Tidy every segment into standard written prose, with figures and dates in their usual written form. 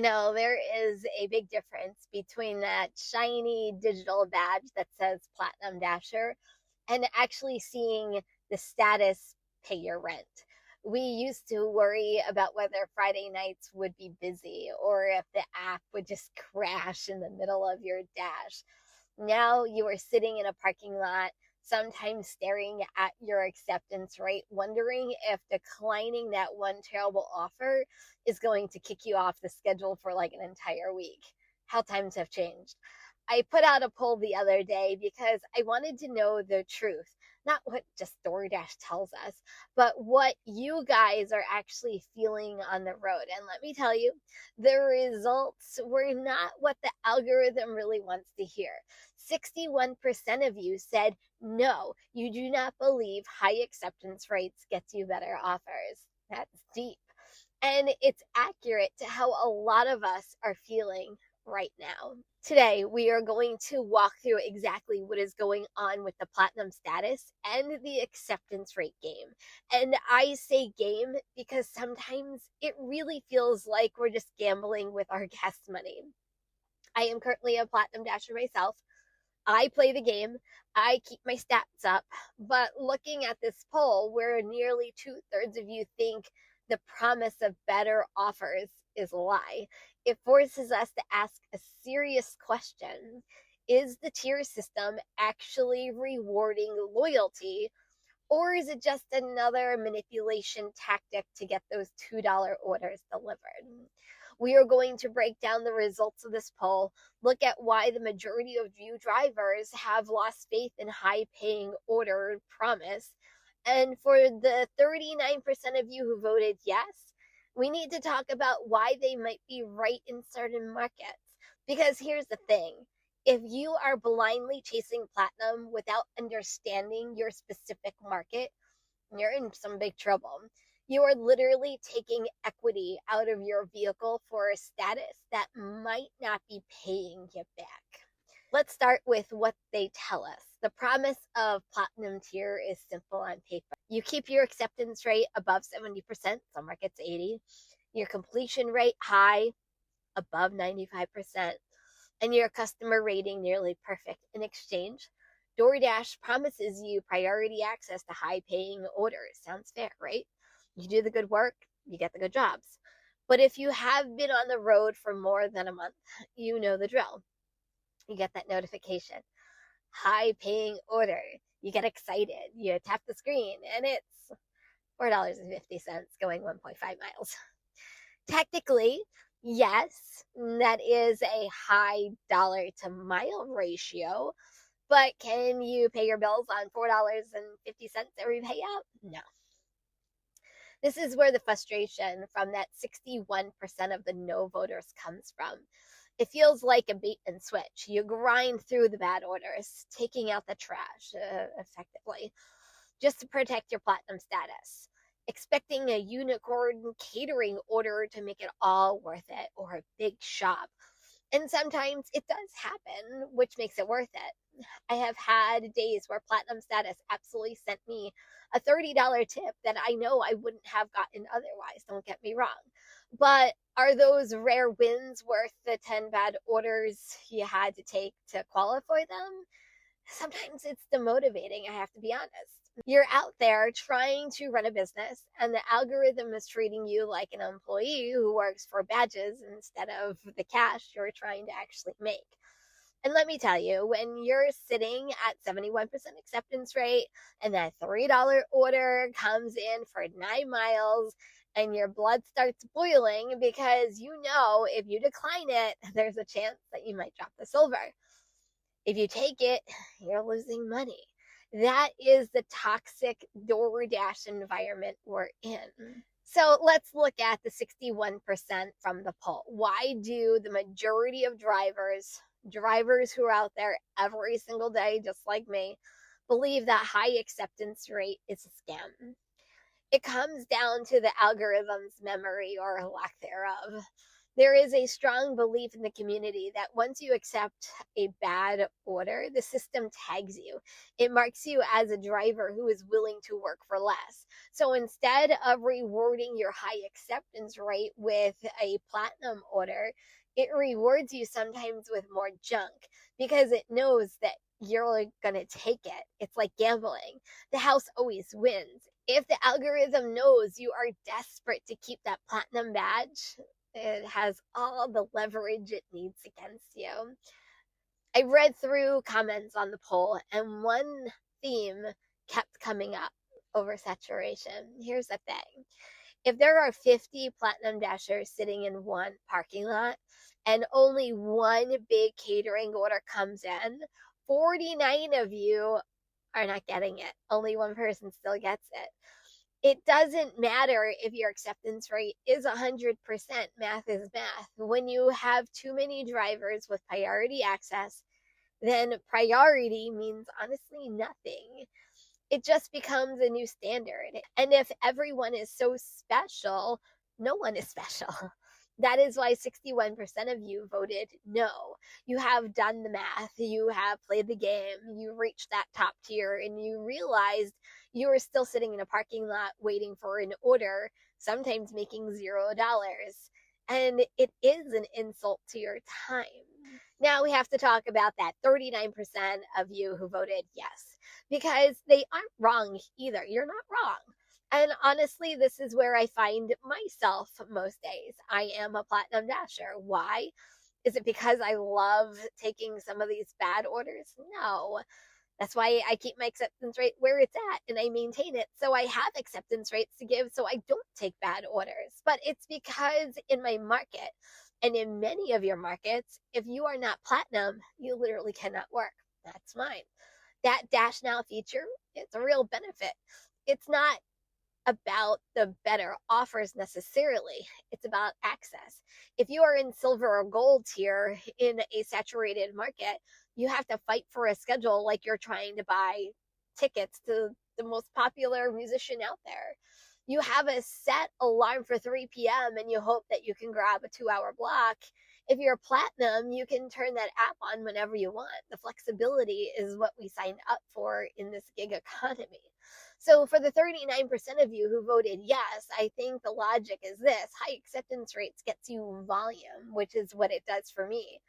There is a big difference between that shiny digital badge that says Platinum Dasher and actually seeing the status pay your rent. We used to worry about whether Friday nights would be busy or if the app would just crash in the middle of your dash. Now you are sitting in a parking lot, sometimes staring at your acceptance rate, wondering if declining that one terrible offer is going to kick you off the schedule for like an entire week. How times have changed. I put out a poll the other day because I wanted to know the truth, not what just DoorDash tells us, but what you guys are actually feeling on the road. And let me tell you, the results were not what the algorithm really wants to hear. 61% of you said no, you do not believe high acceptance rates gets you better offers. That's deep. And it's accurate to how a lot of us are feeling right now. Today, we are going to walk through exactly what is going on with the platinum status and the acceptance rate game. And I say game because sometimes it really feels like we're just gambling with our guest money. I am currently a platinum dasher myself. I play the game, I keep my stats up, but looking at this poll where nearly 2/3 of you think the promise of better offers is a lie, it forces us to ask a serious question. Is the tier system actually rewarding loyalty, or is it just another manipulation tactic to get those $2 orders delivered? We are going to break down the results of this poll, look at why the majority of you drivers have lost faith in high paying order promise. And for the 39% of you who voted yes, we need to talk about why they might be right in certain markets. Because here's the thing, if you are blindly chasing platinum without understanding your specific market, you're in some big trouble. You are literally taking equity out of your vehicle for a status that might not be paying you back. Let's start with what they tell us. The promise of platinum tier is simple on paper. You keep your acceptance rate above 70%, some markets 80, your completion rate high, above 95%, and your customer rating nearly perfect. In exchange, DoorDash promises you priority access to high paying orders. Sounds fair, right? You do the good work, you get the good jobs. But if you have been on the road for more than a month, you know the drill. You get that notification. High paying order. You get excited. You tap the screen and it's $4.50 going 1.5 miles. Technically, yes, that is a high dollar to mile ratio, but can you pay your bills on $4.50 every payout? No. This is where the frustration from that 61% of the no voters comes from. It feels like a bait and switch. You grind through the bad orders, taking out the trash effectively, just to protect your platinum status, expecting a unicorn catering order to make it all worth it, or a big shop. And sometimes it does happen, which makes it worth it. I have had days where platinum status absolutely sent me a $30 tip that I know I wouldn't have gotten otherwise. Don't get me wrong. But are those rare wins worth the 10 bad orders you had to take to qualify them? Sometimes it's demotivating, I have to be honest. You're out there trying to run a business, and the algorithm is treating you like an employee who works for badges instead of the cash you're trying to actually make. And let me tell you, when you're sitting at 71% acceptance rate and that $3 order comes in for 9 miles and your blood starts boiling because you know if you decline it, there's a chance that you might drop the silver. If you take it, you're losing money. That is the toxic DoorDash environment we're in. So let's look at the 61% from the poll. Why do the majority of drivers who are out there every single day, just like me, believe that high acceptance rate is a scam? It comes down to the algorithm's memory or lack thereof. There is a strong belief in the community that once you accept a bad order, the system tags you. It marks you as a driver who is willing to work for less. So instead of rewarding your high acceptance rate with a platinum order, it rewards you sometimes with more junk because it knows that you're going to take it. It's like gambling. The house always wins. If the algorithm knows you are desperate to keep that platinum badge, it has all the leverage it needs against you. I read through comments on the poll, and one theme kept coming up: oversaturation. Here's the thing: if there are 50 Platinum Dashers sitting in one parking lot and only one big catering order comes in, 49 of you are not getting it. Only one person still gets it. It doesn't matter if your acceptance rate is 100%. Math is math. When you have too many drivers with priority access, then priority means honestly nothing. It just becomes a new standard. And if everyone is so special, no one is special. That is why 61% of you voted no. You have done the math, you have played the game, you reached that top tier, and you realized you are still sitting in a parking lot waiting for an order, sometimes making $0. And it is an insult to your time. Now we have to talk about that 39% of you who voted yes, because they aren't wrong either. You're not wrong. And honestly, this is where I find myself most days. I am a platinum dasher. Why? Is it because I love taking some of these bad orders? No. That's why I keep my acceptance rate where it's at and I maintain it. So I have acceptance rates to give so I don't take bad orders. But it's because in my market and in many of your markets, if you are not platinum, you literally cannot work. That's mine. That Dash Now feature, it's a real benefit. It's not about the better offers necessarily. It's about access. If you are in silver or gold tier in a saturated market, you have to fight for a schedule like you're trying to buy tickets to the most popular musician out there. You have a set alarm for 3 p.m. and you hope that you can grab a 2-hour block. If you're platinum, you can turn that app on whenever you want. The flexibility is what we signed up for in this gig economy. So for the 39% of you who voted yes, I think the logic is this: high acceptance rates gets you volume, which is what it does for me.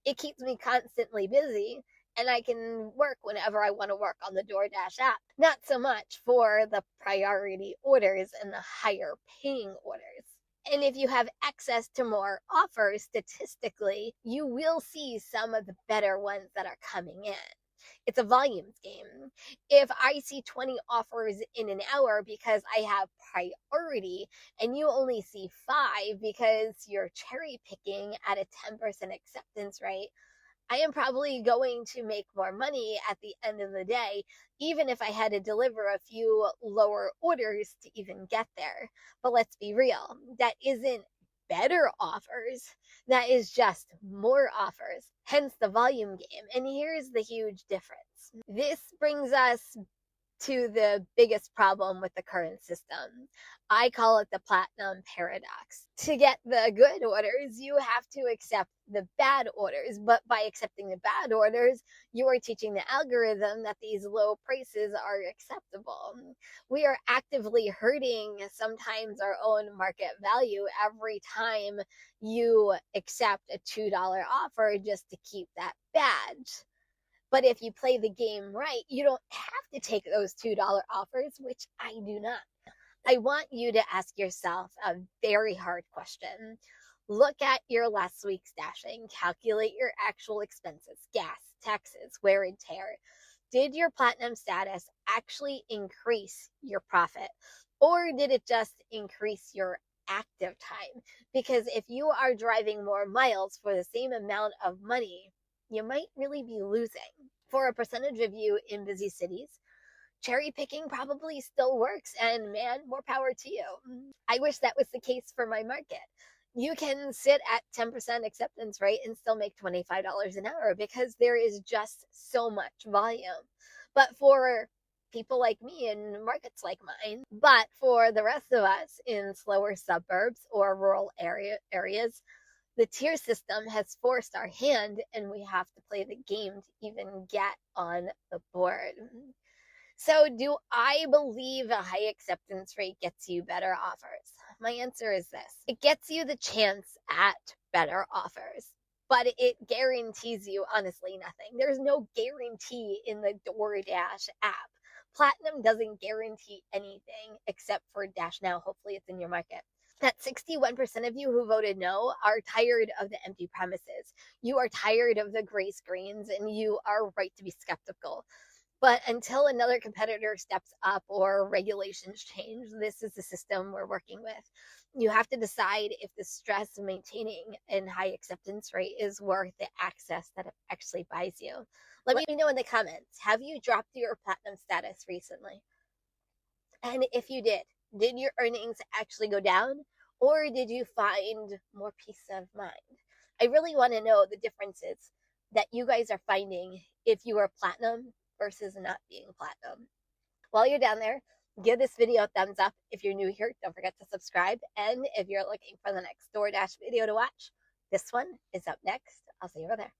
It keeps me constantly busy and I can work whenever I want to work on the DoorDash app. Not so much for the priority orders and the higher paying orders. And if you have access to more offers, statistically, you will see some of the better ones that are coming in. It's a volumes game. If I see 20 offers in an hour because I have priority and you only see 5 because you're cherry picking at a 10% acceptance rate, I am probably going to make more money at the end of the day, even if I had to deliver a few lower orders to even get there. But let's be real, that isn't better offers. That is just more offers, hence the volume game. And here's the huge difference. This brings us to the biggest problem with the current system. I call it the platinum paradox. To get the good orders, you have to accept the bad orders. But by accepting the bad orders, you are teaching the algorithm that these low prices are acceptable. We are actively hurting sometimes our own market value every time you accept a $2 offer just to keep that badge. But if you play the game right, you don't have to take those $2 offers, which I do not. I want you to ask yourself a very hard question. Look at your last week's dashing, calculate your actual expenses, gas, taxes, wear and tear. Did your platinum status actually increase your profit? Or did it just increase your active time? Because if you are driving more miles for the same amount of money, you might really be losing. For a percentage of you in busy cities, cherry picking probably still works, and man, more power to you. I wish that was the case for my market. You can sit at 10% acceptance rate and still make $25 an hour because there is just so much volume. But for people like me in markets like mine, but for the rest of us in slower suburbs or rural areas, The tier system has forced our hand, and we have to play the game to even get on the board. So, do I believe a high acceptance rate gets you better offers? My answer is this: it gets you the chance at better offers, but it guarantees you honestly nothing. There's no guarantee in the DoorDash app. Platinum doesn't guarantee anything except for Dash Now. Hopefully, it's in your market. That 61% of you who voted no are tired of the empty promises. You are tired of the gray screens, and you are right to be skeptical. But until another competitor steps up or regulations change, this is the system we're working with. You have to decide if the stress of maintaining a high acceptance rate is worth the access that it actually buys you. Let me know in the comments, have you dropped your platinum status recently? And if you did your earnings actually go down, or did you find more peace of mind? I really want to know the differences that you guys are finding if you are platinum versus not being platinum. While you're down there, give this video a thumbs up. If you're new here, don't forget to subscribe. And if you're looking for the next DoorDash video to watch, this one is up next. I'll see you over there.